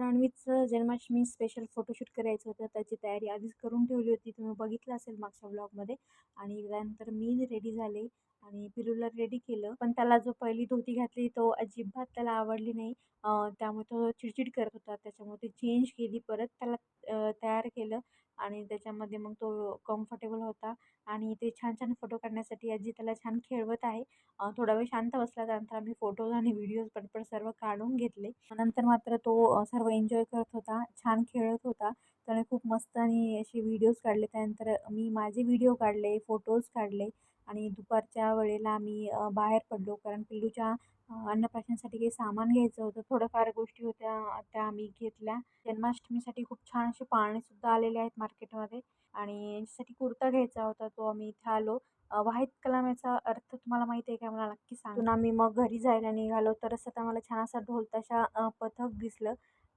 रणवीरचं Janmashtami special photoshoot करायचं होतं. त्याची तयारी आधीच करून ठेवली होती. तुम्ही बघितलं असेल मागच्या ब्लॉगमध्ये. आणि त्यानंतर मी रेडी झाले आणि पिलूला रेडी केलं. पण त्याला जो पहिली धोती घातली तो अजिबात त्याला आवडली नाही. त्यामुळे तो चिडचिड करत होता. त्याच्यामुळे ती चेंज केली, परत त्याला तयार केलं आणि त्याच्यामध्ये मग तो कम्फर्टेबल होता. आणि ते छान-छान फोटो काढण्यासाठी आजी त्याला छान खेळवत आहे. थोडा वेळ शांत बसला. त्यानंतर आम्ही फोटोज आणि व्हिडिओज पटपट सर्व काढून घेतले. नंतर मात्र तो सर्व एन्जॉय करत होता, छान खेळत होता. त्याने खूप मस्त आणि असे व्हिडिओज काढले. त्यानंतर मी माझे व्हिडिओ काढले, फोटोज काढले आणि दुपारच्या वेळेला आम्ही बाहेर पडलो, कारण पिल्लूच्या अन्नप्राशनसाठी काही सामान घ्यायचं होतं. थोड्याफार गोष्टी होत्या त्या आम्ही घेतल्या. जन्माष्टमीसाठी खूप छान असे पाळणेसुद्धा आलेले आहेत मार्केटमध्ये आणि यांच्यासाठी कुर्ता घ्यायचा होता, तो आम्ही इथे आलो. व्हाईट कलर याचा अर्थ तुम्हाला माहिती आहे का? मला नक्की सांगा. तिथून आम्ही मग घरी जायला निघालो. तर रस्त्यात आम्हाला छान असा ढोल ताशा पथक दिसलं